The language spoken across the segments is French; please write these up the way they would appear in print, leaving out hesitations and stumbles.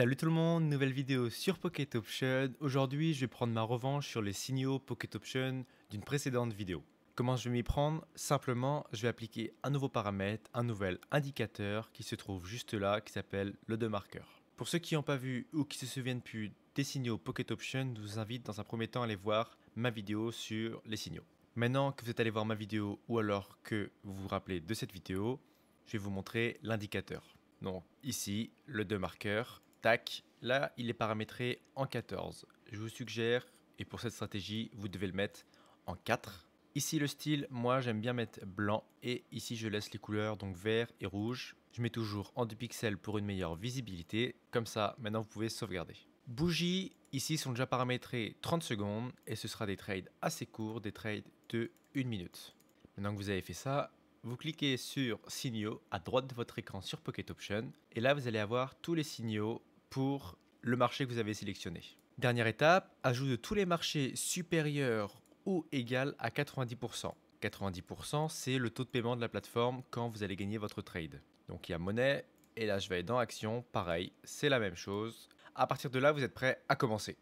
Salut tout le monde, nouvelle vidéo sur Pocket Option. Aujourd'hui, je vais prendre ma revanche sur les signaux Pocket Option d'une précédente vidéo. Comment je vais m'y prendre? Simplement, je vais appliquer un nouveau paramètre, un nouvel indicateur qui se trouve juste là, qui s'appelle le demarqueur. Pour ceux qui n'ont pas vu ou qui se souviennent plus des signaux Pocket Option, je vous invite dans un premier temps à aller voir ma vidéo sur les signaux. Maintenant que vous êtes allé voir ma vidéo ou alors que vous vous rappelez de cette vidéo, je vais vous montrer l'indicateur. Donc ici, le demarqueur. Tac, là il est paramétré en 14. Je vous suggère, et pour cette stratégie, vous devez le mettre en 4. Ici le style, moi j'aime bien mettre blanc et ici je laisse les couleurs donc vert et rouge. Je mets toujours en 2 pixels pour une meilleure visibilité. Comme ça, maintenant vous pouvez sauvegarder. Bougies, ici sont déjà paramétrées 30 secondes et ce sera des trades assez courts, des trades de 1 minute. Maintenant que vous avez fait ça, vous cliquez sur signaux à droite de votre écran sur Pocket Option et là vous allez avoir tous les signaux pour le marché que vous avez sélectionné. Dernière étape, ajout de tous les marchés supérieurs ou égal à 90%. 90% c'est le taux de paiement de la plateforme quand vous allez gagner votre trade. Donc il y a monnaie et là je vais aller dans action, pareil, c'est la même chose. À partir de là vous êtes prêt à commencer.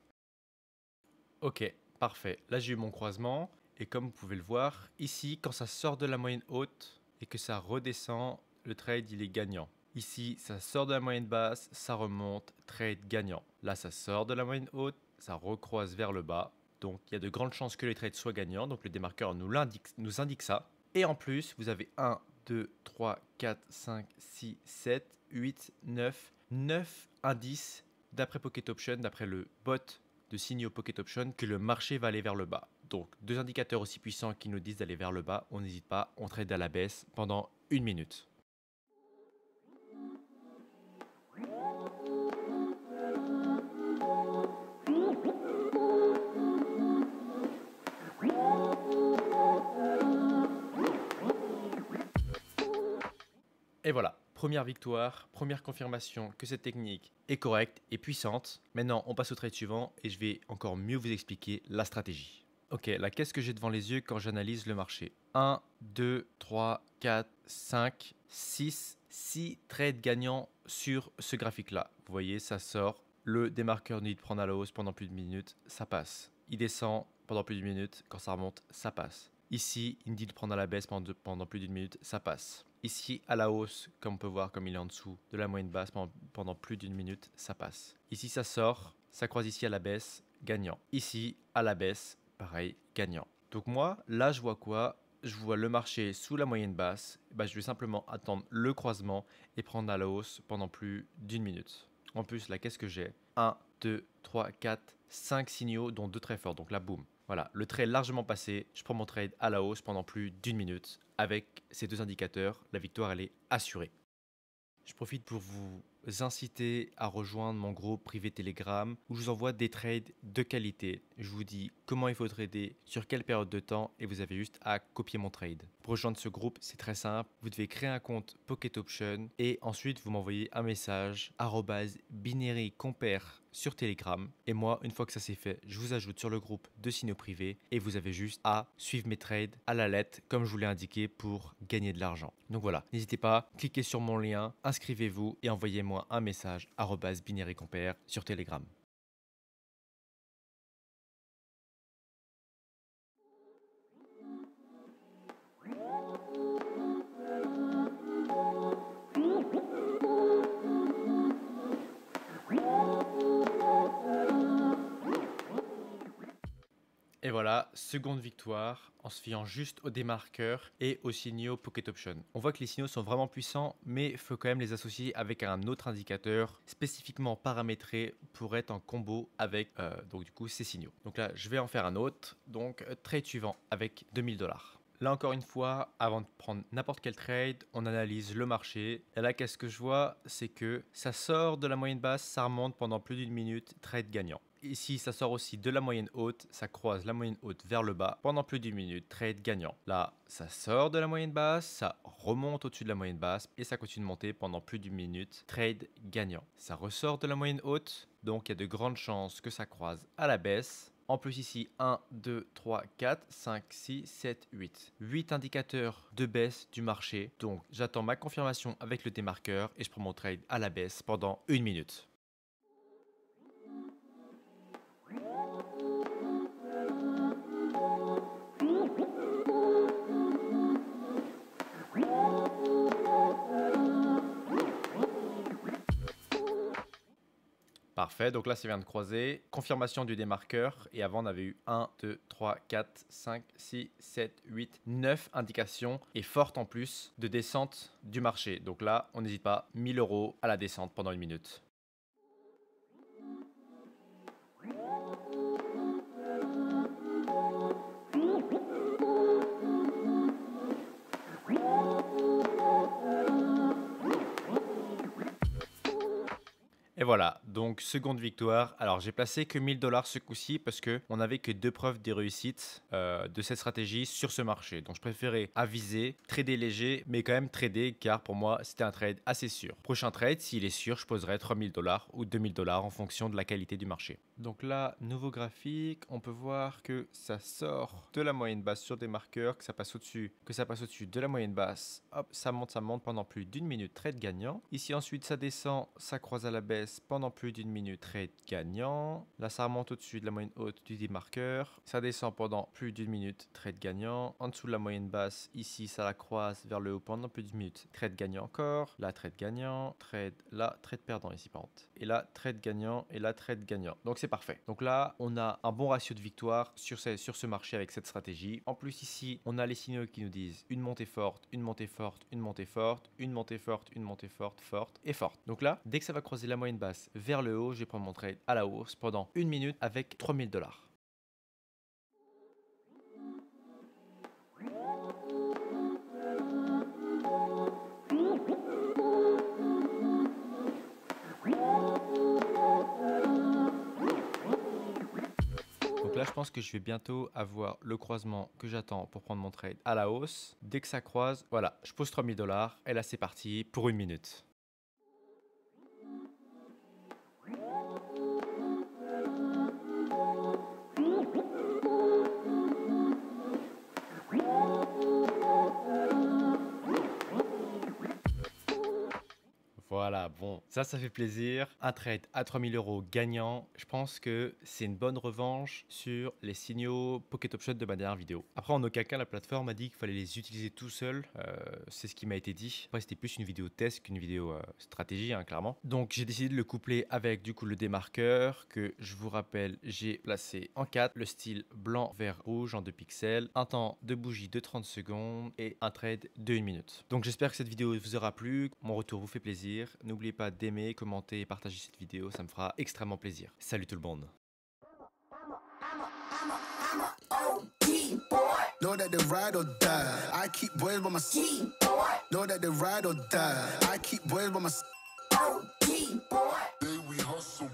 Ok, parfait, là j'ai eu mon croisement. Et comme vous pouvez le voir, ici, quand ça sort de la moyenne haute et que ça redescend, le trade il est gagnant. Ici, ça sort de la moyenne basse, ça remonte, trade gagnant. Là, ça sort de la moyenne haute, ça recroise vers le bas. Donc, il y a de grandes chances que les trades soient gagnants. Donc, le démarqueur nous indique ça. Et en plus, vous avez 1, 2, 3, 4, 5, 6, 7, 8, 9 indices d'après Pocket Option, d'après le bot de signaux Pocket Option, que le marché va aller vers le bas. Donc, deux indicateurs aussi puissants qui nous disent d'aller vers le bas, on n'hésite pas, on trade à la baisse pendant 1 minute. Et voilà, première victoire, première confirmation que cette technique est correcte et puissante. Maintenant, on passe au trade suivant et je vais encore mieux vous expliquer la stratégie. Ok, là, qu'est-ce que j'ai devant les yeux quand j'analyse le marché? 1, 2, 3, 4, 5, 6, 6 trades gagnants sur ce graphique-là. Vous voyez, ça sort. Le démarqueur nous dit de prendre à la hausse pendant plus d'une minute, ça passe. Il descend pendant plus d'une minute, quand ça remonte, ça passe. Ici, il me dit de prendre à la baisse pendant plus d'une minute, ça passe. Ici, à la hausse, comme on peut voir, comme il est en dessous de la moyenne basse pendant plus d'une minute, ça passe. Ici, ça sort, ça croise ici à la baisse, gagnant. Ici, à la baisse, pareil, gagnant. Donc moi, là, je vois quoi? Je vois le marché sous la moyenne basse. Je vais simplement attendre le croisement et prendre à la hausse pendant plus d'une minute. En plus, là, qu'est-ce que j'ai? 1, 2, 3, 4, 5 signaux, dont 2 très forts. Donc là, boum. Voilà, le trade largement passé. Je prends mon trade à la hausse pendant plus d'une minute. Avec ces deux indicateurs, la victoire, elle est assurée. Je profite pour vous inciter à rejoindre mon groupe privé Telegram où je vous envoie des trades de qualité. Je vous dis comment il faut trader, sur quelle période de temps et vous avez juste à copier mon trade. Pour rejoindre ce groupe, c'est très simple. Vous devez créer un compte Pocket Option et ensuite vous m'envoyez un message @binary_compare sur Telegram. Et moi, une fois que ça c'est fait, je vous ajoute sur le groupe de signaux privés et vous avez juste à suivre mes trades à la lettre comme je vous l'ai indiqué pour gagner de l'argent. Donc voilà, n'hésitez pas, cliquez sur mon lien, inscrivez-vous et envoyez-moi un message @binary_compare sur Telegram. Et voilà, seconde victoire en se fiant juste aux démarqueurs et aux signaux Pocket Option. On voit que les signaux sont vraiment puissants, mais il faut quand même les associer avec un autre indicateur spécifiquement paramétré pour être en combo avec donc du coup ces signaux. Donc là, je vais en faire un autre. Donc trade suivant avec 2000 $. Là encore une fois, avant de prendre n'importe quel trade, on analyse le marché. Et là, qu'est-ce que je vois? C'est que ça sort de la moyenne basse, ça remonte pendant plus d'une minute, trade gagnant. Ici, ça sort aussi de la moyenne haute, ça croise la moyenne haute vers le bas pendant plus d'une minute, trade gagnant. Là, ça sort de la moyenne basse, ça remonte au-dessus de la moyenne basse et ça continue de monter pendant plus d'une minute, trade gagnant. Ça ressort de la moyenne haute, donc il y a de grandes chances que ça croise à la baisse. En plus ici, 1, 2, 3, 4, 5, 6, 7, 8. 8 indicateurs de baisse du marché. Donc j'attends ma confirmation avec le démarqueur et je prends mon trade à la baisse pendant 1 minute. Parfait, donc là ça vient de croiser. Confirmation du démarqueur. Et avant on avait eu 1, 2, 3, 4, 5, 6, 7, 8, 9 indications. Et forte en plus de descente du marché. Donc là on n'hésite pas, 1000 € à la descente pendant 1 minute. Et voilà, donc seconde victoire. Alors j'ai placé que 1000 $ ce coup-ci parce que on n'avait que 2 preuves des réussites de cette stratégie sur ce marché. Donc je préférais aviser, trader léger, mais quand même trader car pour moi c'était un trade assez sûr. Prochain trade, s'il est sûr, je poserai 3000 $ ou 2000 $ en fonction de la qualité du marché. Donc là, nouveau graphique, on peut voir que ça sort de la moyenne basse sur des marqueurs, que ça passe au-dessus de la moyenne basse. Hop, ça monte pendant plus d'1 minute, trade gagnant. Ici ensuite ça descend, ça croise à la baisse pendant plus d'1 minute, trade gagnant. Là ça remonte au-dessus de la moyenne haute du démarqueur. Ça descend pendant plus d'1 minute, trade gagnant. En dessous de la moyenne basse, ici ça la croise vers le haut pendant plus d'1 minute, trade gagnant encore. Là trade gagnant, trade là, trade perdant ici par contre. Et là trade gagnant et là trade gagnant. Donc c'est parfait. Donc là on a un bon ratio de victoire sur ce marché avec cette stratégie. En plus ici on a les signaux qui nous disent une montée forte, une montée forte, une montée forte, une montée forte, une montée forte, forte et forte. Donc là dès que ça va croiser la moyenne basse vers le haut, je vais prendre mon trade à la hausse pendant 1 minute avec 3000 $. Donc là, je pense que je vais bientôt avoir le croisement que j'attends pour prendre mon trade à la hausse. Dès que ça croise, voilà, je pose 3000 $ et là, c'est parti pour 1 minute. Voilà, bon, ça fait plaisir. Un trade à 3000 € gagnant. Je pense que c'est une bonne revanche sur les signaux Pocket Option de ma dernière vidéo. Après, en aucun cas, la plateforme a dit qu'il fallait les utiliser tout seul. C'est ce qui m'a été dit. Après, c'était plus une vidéo test qu'une vidéo stratégie, hein, clairement. Donc, j'ai décidé de le coupler avec du coup le démarqueur que je vous rappelle, j'ai placé en 4. Le style blanc, vert, rouge en 2 pixels. Un temps de bougie de 30 secondes et un trade de 1 minute. Donc, j'espère que cette vidéo vous aura plu. Mon retour vous fait plaisir. N'oubliez pas d'aimer, commenter et partager cette vidéo, ça me fera extrêmement plaisir. Salut tout le monde. Know that they ride or die. I keep boys by my side. Know that they ride or die. I keep boys by my side. Boy. We hustle.